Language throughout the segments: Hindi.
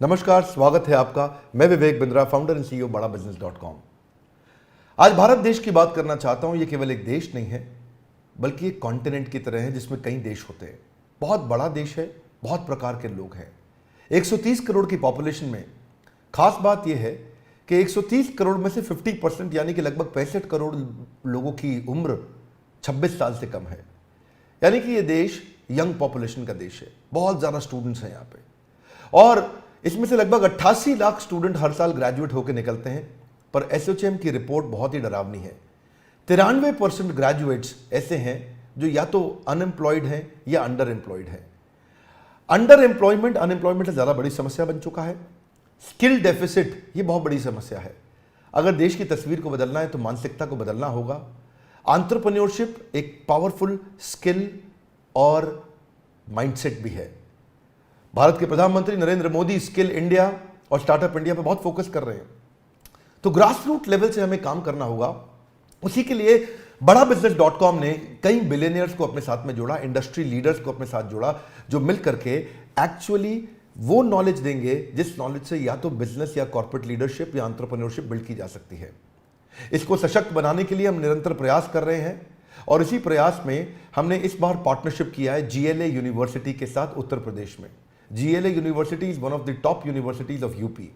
नमस्कार, स्वागत है आपका। मैं Vivek Bindra, founder and CEO बड़ा बिजनेस.com। आज भारत देश की बात करना चाहता हूं। ये केवल एक देश नहीं है, बल्कि एक कॉन्टिनेंट की तरह है जिसमें कई देश होते हैं। बहुत बड़ा देश है, बहुत प्रकार के लोग हैं। 130 करोड़ की पॉपुलेशन में खास बात यह है कि 130 करोड़ में से 50% यानी कि लगभग 65 करोड़ लोगों की उम्र 26 साल से कम है। यानी कि ये देश यंग पॉपुलेशन का देश है। बहुत ज़्यादा स्टूडेंट्स हैं यहाँ पे, और इसमें से लगभग 88 लाख स्टूडेंट हर साल ग्रेजुएट होकर निकलते हैं। पर एसोचैम की रिपोर्ट बहुत ही डरावनी है। 93% ग्रेजुएट्स ऐसे हैं जो या तो अनएम्प्लॉयड हैं या अंडर एम्प्लॉयड हैं। अंडर एम्प्लॉयमेंट अनएम्प्लॉयमेंट से ज़्यादा बड़ी समस्या बन चुका है। स्किल डेफिसिट ये बहुत बड़ी समस्या है। अगर देश की तस्वीर को बदलना है तो मानसिकता को बदलना होगा। एंटरप्रेन्योरशिप एक पावरफुल स्किल और माइंडसेट भी है। भारत के प्रधानमंत्री नरेंद्र मोदी स्किल इंडिया और स्टार्टअप इंडिया पर बहुत फोकस कर रहे हैं। तो ग्रास रूट लेवल से हमें काम करना होगा। उसी के लिए बड़ा बिजनेस.com ने कई बिलियनियर्स को अपने साथ में जोड़ा, इंडस्ट्री लीडर्स को अपने साथ जोड़ा, जो मिल करके एक्चुअली वो नॉलेज देंगे जिस नॉलेज से या तो बिजनेस या कॉर्पोरेट लीडरशिप या एंटरप्रेन्योरशिप बिल्ड की जा सकती है। इसको सशक्त बनाने के लिए हम निरंतर प्रयास कर रहे हैं, और इसी प्रयास में हमने इस बार पार्टनरशिप किया है GLA यूनिवर्सिटी के साथ उत्तर प्रदेश में। GLA university is one of the top universities of UP.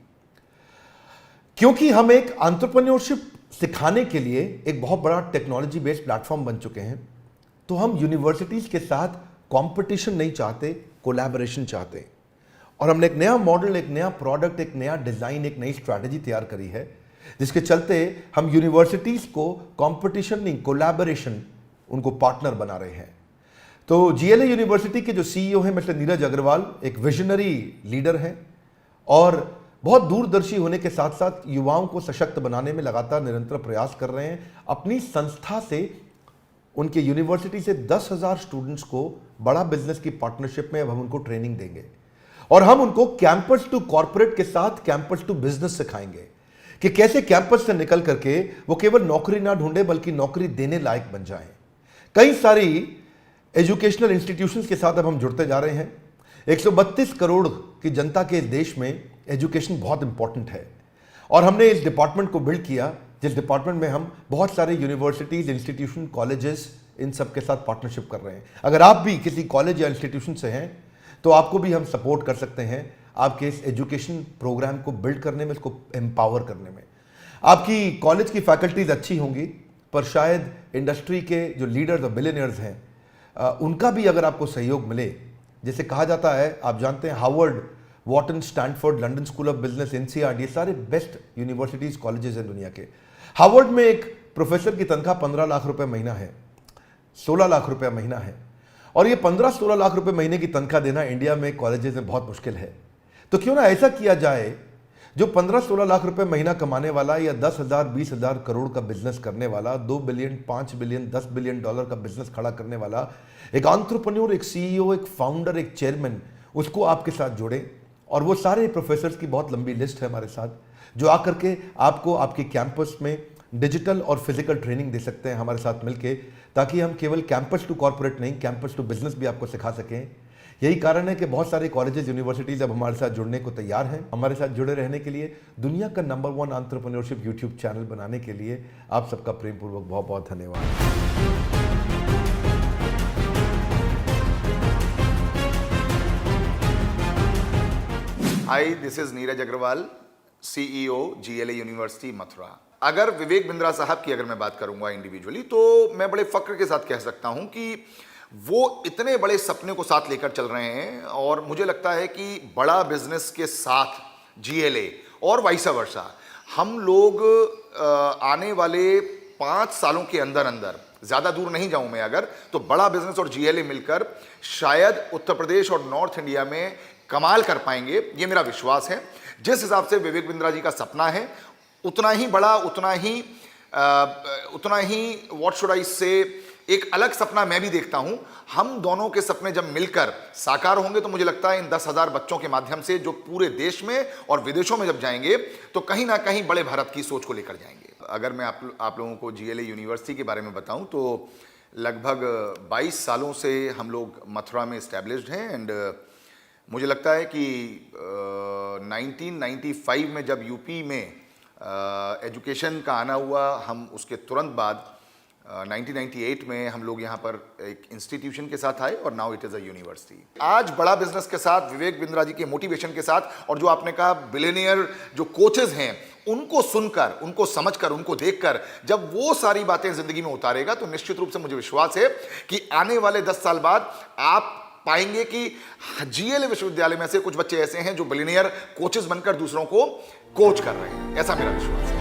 क्योंकि हम एक एंटरप्रेन्योरशिप सिखाने के लिए एक बहुत बड़ा टेक्नोलॉजी बेस्ड प्लेटफॉर्म बन चुके हैं, तो हम यूनिवर्सिटीज के साथ कंपटीशन नहीं चाहते, कोलैबोरेशन चाहते हैं। और हमने एक नया मॉडल, एक नया प्रोडक्ट, एक नया डिजाइन, एक नई स्ट्रैटेजी तैयार करी है, जिसके चलते हम यूनिवर्सिटीज को कंपटीशन नहीं, कोलैबोरेशन, उनको पार्टनर बना रहे हैं। तो GLA यूनिवर्सिटी के जो CEO हैं मिस्टर नीरज अग्रवाल एक विजनरी लीडर हैं, और बहुत दूरदर्शी होने के साथ साथ युवाओं को सशक्त बनाने में लगातार निरंतर प्रयास कर रहे हैं। अपनी संस्था से, उनके यूनिवर्सिटी से 10,000 स्टूडेंट्स को बड़ा बिजनेस की पार्टनरशिप में अब हम उनको ट्रेनिंग देंगे, और हम उनको कैंपस टू कॉर्पोरेट के साथ कैंपस टू बिजनेस सिखाएंगे कि कैसे कैंपस से निकल करके वो केवल नौकरी ना ढूंढे बल्कि नौकरी देने लायक बन जाएं। कई सारी एजुकेशनल इंस्टीट्यूशंस के साथ अब हम जुड़ते जा रहे हैं। 132 करोड़ की जनता के देश में एजुकेशन बहुत इंपॉर्टेंट है, और हमने इस डिपार्टमेंट को बिल्ड किया, जिस डिपार्टमेंट में हम बहुत सारे यूनिवर्सिटीज, इंस्टीट्यूशन, कॉलेजेस, इन सब के साथ पार्टनरशिप कर रहे हैं। अगर आप भी किसी कॉलेज या इंस्टीट्यूशन से हैं तो आपको भी हम सपोर्ट कर सकते हैं आपके इस एजुकेशन प्रोग्राम को बिल्ड करने में, इसको एम्पावर करने में। आपकी कॉलेज की फैकल्टीज अच्छी होंगी, पर शायद इंडस्ट्री के जो लीडर्स और बिलियनियर्स हैं उनका भी अगर आपको सहयोग मिले, जैसे कहा जाता है, आप जानते हैं Harvard, Wharton, Stanford, London School of Business, NCERT, ये सारे बेस्ट यूनिवर्सिटीज, कॉलेजेस हैं दुनिया के। हार्वर्ड में एक प्रोफेसर की तनख्वाह 15 लाख रुपए महीना है, 16 लाख रुपए महीना है, और ये 15-16 लाख रुपए महीने की तनख्वाह देना इंडिया में कॉलेजेस में बहुत मुश्किल है। तो क्यों ना ऐसा किया जाए, जो 15-16 लाख रुपए महीना कमाने वाला या 10,000, 20,000 करोड़ का बिजनेस करने वाला, 2 बिलियन, 5 बिलियन, 10 बिलियन डॉलर का बिजनेस खड़ा करने वाला एक एंटरप्रेन्योर, एक CEO, एक फाउंडर, एक चेयरमैन, उसको आपके साथ जोड़ें। और वो सारे प्रोफेसर्स की बहुत लंबी लिस्ट है हमारे साथ, जो आकर के आपको आपके कैंपस में डिजिटल और फिजिकल ट्रेनिंग दे सकते हैं हमारे साथ मिलके, ताकि हम केवल कैंपस टू कॉर्पोरेट नहीं, कैंपस टू बिजनेस भी आपको सिखा सकें। यही कारण है कि बहुत सारे कॉलेजेस, यूनिवर्सिटीज अब हमारे साथ जुड़ने को तैयार हैं। हमारे साथ जुड़े रहने के लिए, दुनिया का नंबर 1 एंटरप्रेन्योरशिप यूट्यूब चैनल बनाने के लिए आप सबका प्रेमपूर्वक बहुत बहुत धन्यवाद। Hi, this is Neeraj Agarwal, CEO GLA university Mathura. अगर विवेक बिंद्रा साहब की अगर मैं बात करूंगा इंडिविजुअली, तो मैं बड़े फक्र के साथ कह सकता हूं कि वो इतने बड़े सपने को साथ लेकर चल रहे हैं, और मुझे लगता है कि बड़ा बिजनेस के साथ GLA और वाइसा वर्सा हम लोग आने वाले 5 सालों के अंदर अंदर, ज़्यादा दूर नहीं जाऊं मैं अगर, तो बड़ा बिजनेस और GLA मिलकर शायद उत्तर प्रदेश और नॉर्थ इंडिया में कमाल कर पाएंगे, ये मेरा विश्वास है। जिस हिसाब से विवेक बिंद्रा जी का सपना है, उतना ही बड़ा, उतना ही व्हाट शुड आई से, एक अलग सपना मैं भी देखता हूं। हम दोनों के सपने जब मिलकर साकार होंगे तो मुझे लगता है इन 10,000 बच्चों के माध्यम से, जो पूरे देश में और विदेशों में जब जाएंगे, तो कहीं ना कहीं बड़े भारत की सोच को लेकर जाएंगे। अगर मैं आप लोगों को GLA यूनिवर्सिटी के बारे में बताऊं, तो लगभग 22 सालों से हम लोग मथुरा में इस्टेब्लिश्ड हैं, एंड मुझे लगता है कि 1995 में जब यूपी में एजुकेशन का आना हुआ, हम उसके तुरंत बाद 1998 में हम लोग यहाँ पर एक इंस्टीट्यूशन के साथ आए और now it is a university. आज बड़ा बिजनेस के साथ, विवेक बिंद्रा जी के मोटिवेशन के साथ, और जो आपने कहा बिलियनियर जो कोचेज हैं, उनको सुनकर, उनको समझकर, उनको देखकर जब वो सारी बातें जिंदगी में उतारेगा तो निश्चित रूप से मुझे विश्वास है कि आने वाले 10 साल बाद आप पाएंगे कि जीएलए विश्वविद्यालय में से कुछ बच्चे ऐसे हैं जो बिलियनियर कोचेस बनकर दूसरों को कोच कर रहे हैं। ऐसा मेरा विश्वास है।